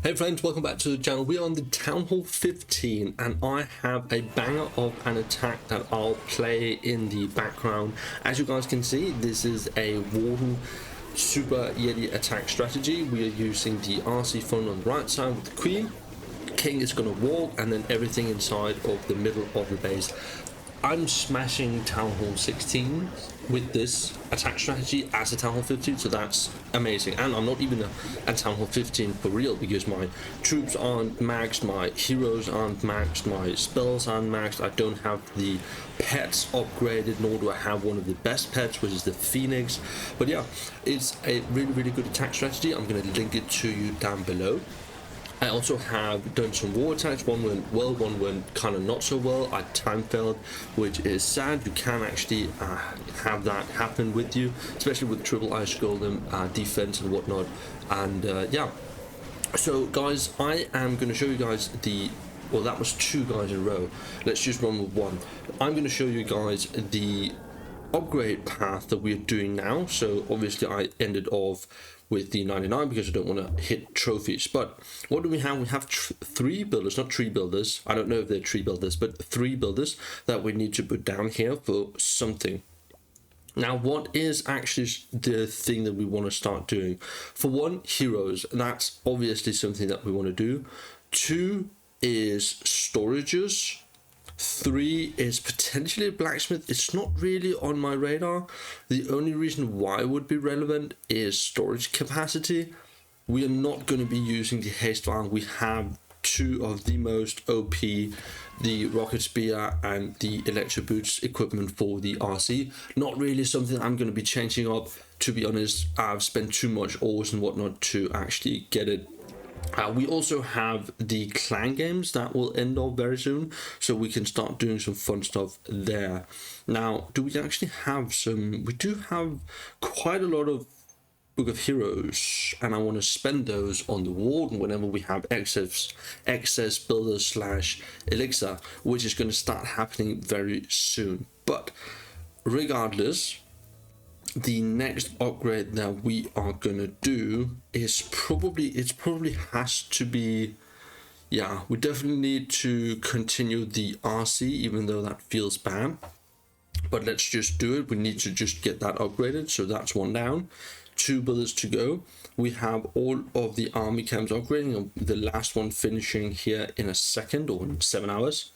Hey friends, welcome back to the channel. We are on the Town Hall 15 and I have a banger of an attack that I'll play in the background. As you guys can see, this is a Warden Super Yeti attack strategy. We are using the RC front on the right side with the Queen. King is going to walk and then everything inside of the middle of the base. I'm smashing Town Hall 16 with this attack strategy as a Town Hall 15, so that's amazing. And I'm not even a Town Hall 15 for real, because my troops aren't maxed, my heroes aren't maxed, my spells aren't maxed, I don't have the pets upgraded, nor do I have one of the best pets, which is the Phoenix. But yeah, it's a really good attack strategy. I'm going to link it to you down below. I also have done some war attacks. One went well, one went kind of not so well. I time failed, which is sad. You can actually have that happen with you, especially with triple ice golem defense and whatnot. And yeah, so guys, I am going to show you guys well, that was two guys in a row. Let's just run with one. I'm going to show you guys the upgrade path that we're doing now. So obviously I ended off with the 99 because I don't want to hit trophies. But what do we have? We have three builders, not tree builders. I don't know if they're tree builders, but three builders that we need to put down here for something. Now, what is actually the thing that we want to start doing? For one, heroes. That's obviously something that we want to do. Two is storages. Three is potentially a blacksmith. It's not really on my radar. The only reason why it would be relevant is storage capacity. We are not going to be using the haste farm. We have two of the most OP, the rocket spear and the electro boots equipment for the RC. Not really something I'm going to be changing up, to be honest. I've spent too much ores and whatnot to actually get it. We also have the clan games that will end off very soon, so we can start doing some fun stuff there. Now, do we actually have some? We do have quite a lot of Book of Heroes, and I want to spend those on the Warden whenever we have excess builders slash elixir, which is going to start happening very soon. But regardless, the next upgrade that we are gonna do is probably has to be, yeah, we definitely need to continue the RC, even though that feels bad, but let's just do it. We need to just get that upgraded, so that's one down. Two builders to go. We have all of the army camps upgrading, the last one finishing here in a second, or in 7 hours.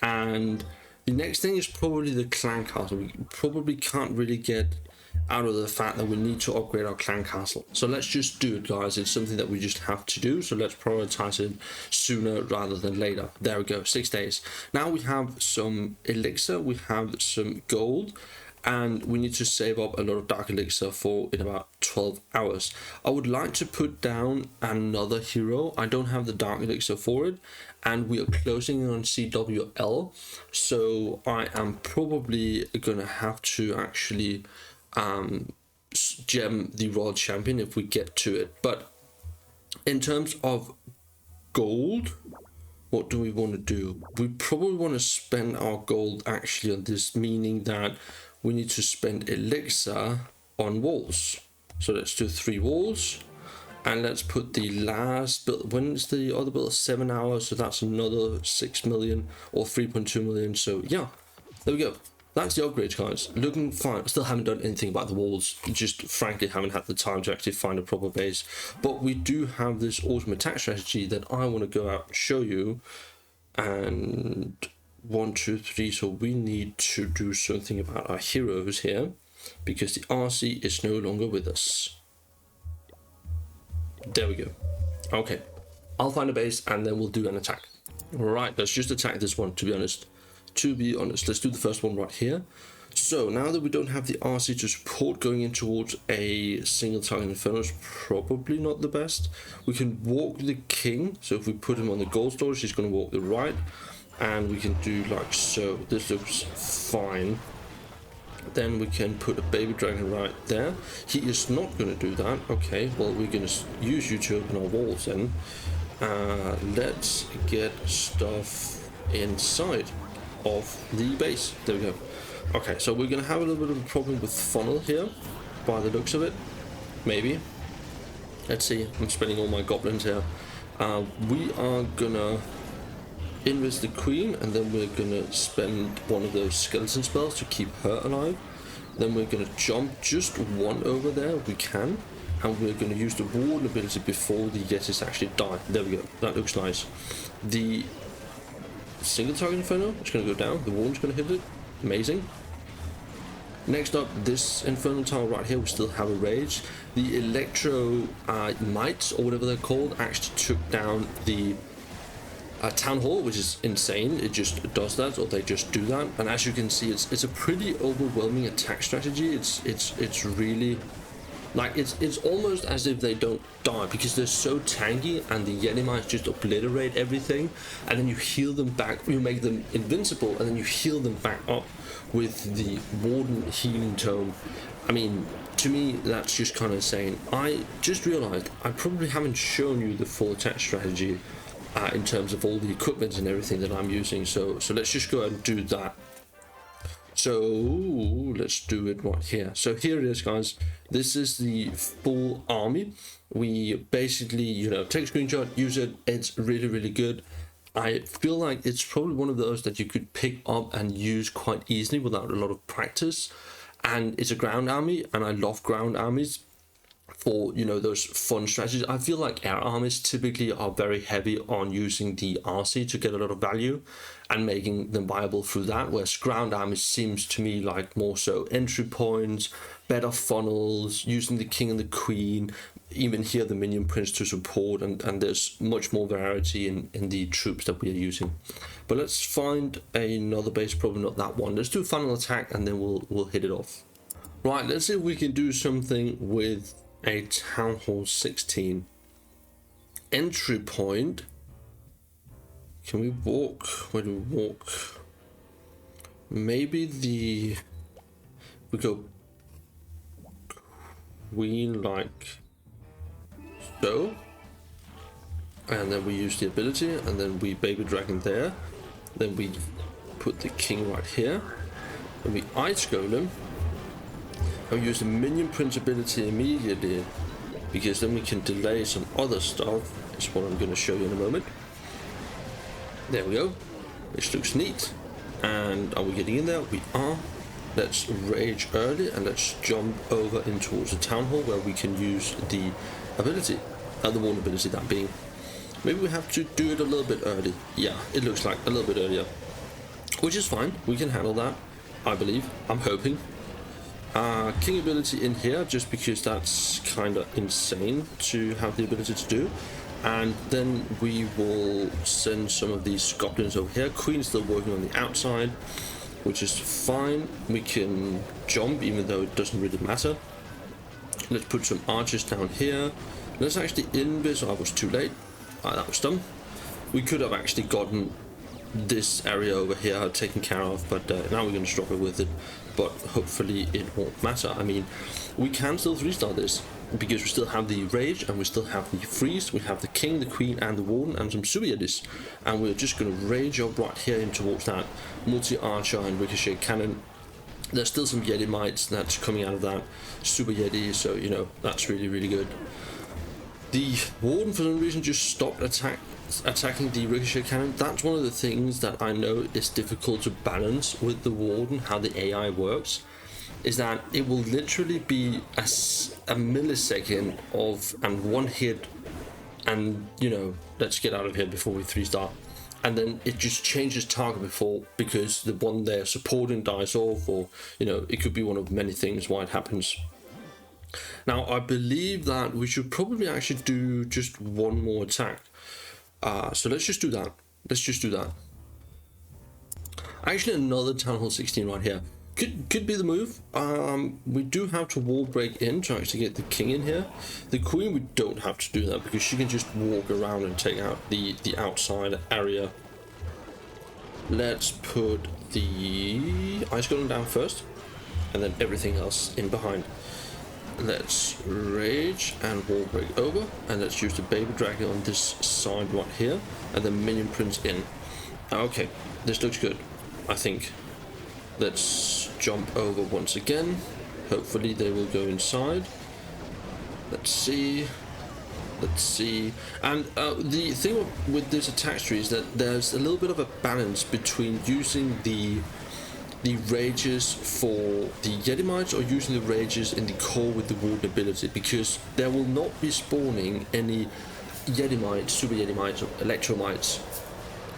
And the next thing is probably the clan castle. We probably can't really get out of the fact that we need to upgrade our clan castle. So let's just do it, guys. It's something that we just have to do. So let's prioritize it sooner rather than later. There we go, 6 days. Now we have some elixir, we have some gold, and we need to save up a lot of dark elixir for in about 12 hours. I would like to put down another hero. I don't have the dark elixir for it, and we are closing in on CWL. So I am probably gonna have to actually gem the Royal Champion if we get to it. But in terms of gold, what do we want to do? We probably want to spend our gold actually on this, meaning that we need to spend elixir on walls. So let's do 3 walls, and let's put the last build. When's the other build? 7 hours, so that's another 6 million or 3.2 million. So yeah, there we go. That's the upgrades, guys. Looking fine. I still haven't done anything about the walls. Just frankly haven't had the time to actually find a proper base. But we do have this awesome attack strategy that I want to go out and show you. And 1, 2, 3. So we need to do something about our heroes here, because the RC is no longer with us. There we go. Okay. I'll find a base and then we'll do an attack. Right, let's just attack this one, to be honest. Let's do the first one right here. So now that we don't have the RC to support, going in towards a single target inferno is probably not the best. We can walk the king, so if we put him on the gold storage, he's going to walk the right, and we can do like so. This looks fine. Then we can put a baby dragon right there. He is not going to do that. Okay, well, we're going to use you to open our walls then. Let's get stuff inside of the base. There we go. Okay, so we're gonna have a little bit of a problem with funnel here by the looks of it. Maybe. Let's see. I'm spending all my goblins here. We are gonna invest the queen, and then we're gonna spend one of those skeleton spells to keep her alive. Then we're gonna jump just one over there if we can, and we're gonna use the warden ability before the Yetis actually die. There we go, that looks nice. The single target inferno is gonna go down, the warden's gonna hit it, amazing. Next up, this infernal tower right here, we still have a rage. The electro mites, or whatever they're called, actually took down the town hall, which is insane. It just does that, or they just do that. And as you can see, it's a pretty overwhelming attack strategy. It's really like it's almost as if they don't die, because they're so tanky, and the Yeti mites just obliterate everything, and then you heal them back. You make them invincible, and then you heal them back up with the warden healing tome. I mean, to me, that's just kind of insane. I just realized I probably haven't shown you the full attack strategy in terms of all the equipment and everything that I'm using. So let's just go ahead and do that. So let's do it right here. So here it is, guys. This is the full army. We basically, you know, take a screenshot, use it. It's really, really good. I feel like it's probably one of those that you could pick up and use quite easily without a lot of practice. And it's a ground army, and I love ground armies for, you know, those fun strategies. I feel like air armies typically are very heavy on using the RC to get a lot of value and making them viable through that, whereas ground armies seems to me like more so entry points, better funnels, using the king and the queen, even here the minion prince to support, and there's much more variety in the troops that we are using. But let's find another base, probably not that one. Let's do a final attack, and then we'll hit it off. Right, let's see if we can do something with a Town Hall 16. Entry point. Can we walk? Where do we walk? Maybe we go queen like so, and then we use the ability, and then we baby dragon there, then we put the king right here, and we ice golem, and we use the minion prince ability immediately, because then we can delay some other stuff. That's what I'm going to show you in a moment. There we go. This looks neat. And are we getting in there? We are. Let's rage early, and let's jump over in towards the town hall, where we can use the ability, the warden ability that being. Maybe we have to do it a little bit early. Yeah, it looks like a little bit earlier, which is fine. We can handle that, I believe. I'm hoping. King ability in here, just because that's kind of insane to have the ability to do. And then we will send some of these goblins over here. Queen's still working on the outside, which is fine. We can jump, even though it doesn't really matter. Let's put some archers down here. Let's actually invis. I was too late. That was dumb. We could have actually gotten this area over here taken care of, but now we're going to struggle with it. But hopefully it won't matter. I mean, we can still 3-star this, because we still have the rage, and we still have the freeze. We have the king, the queen, and the warden, and some super yetis. And we're just going to rage up right here in towards that multi-archer and ricochet cannon. There's still some Yeti mites that's coming out of that super Yeti, so you know, that's really, really good. The warden for some reason just stopped attacking the ricochet cannon. That's one of the things that I know is difficult to balance with the warden, how the AI works, is that it will literally be a millisecond of and one hit, and you know, let's get out of here before we 3-star. And then it just changes target before, because the one they're supporting dies off, or you know, it could be one of many things why it happens. Now I believe that we should probably actually do just one more attack. So let's just do that. Let's just do that. Actually, another Town Hall 16 right here could be the move. We do have to wall break in to actually get the king in here. The queen, we don't have to do that, because she can just walk around and take out the outside area. Let's put the ice golem down first, and then everything else in behind. Let's rage and wall break over, and let's use the baby dragon on this side right here, and then minion prince in. Okay, this looks good, I think. Let's jump over once again. Hopefully they will go inside. Let's see. Let's see. And the thing with this attack tree is that there's a little bit of a balance between using the rages for the Yeti mites or using the rages in the core with the Warden ability, because there will not be spawning any Yeti mites, Super Yeti mites or Electro mites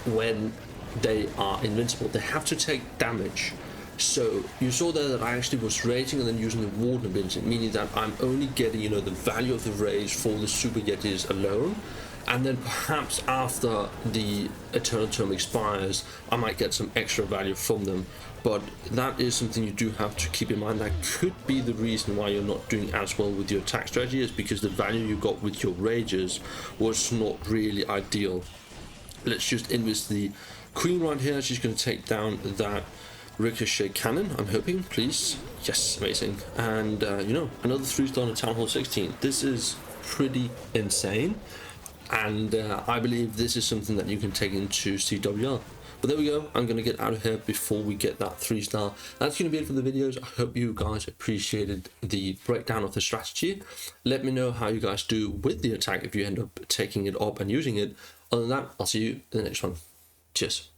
when they are invincible. They have to take damage. So you saw there that I actually was raging and then using the Warden ability, meaning that I'm only getting, you know, the value of the rage for the Super Yetis alone, and then perhaps after the Eternal Term expires, I might get some extra value from them. But that is something you do have to keep in mind. That could be the reason why you're not doing as well with your attack strategy, is because the value you got with your rages was not really ideal. Let's just invest the Queen right here. She's going to take down that Ricochet cannon, I'm hoping, please. Yes, amazing. And you know, another 3-star on Town Hall 16. This is pretty insane, and I believe this is something that you can take into CWR. But there we go. I'm going to get out of here before we get that 3-star. That's going to be it for the videos. I hope you guys appreciated the breakdown of the strategy. Let me know how you guys do with the attack if you end up taking it up and using it. Other than that, I'll see you in the next one. Cheers.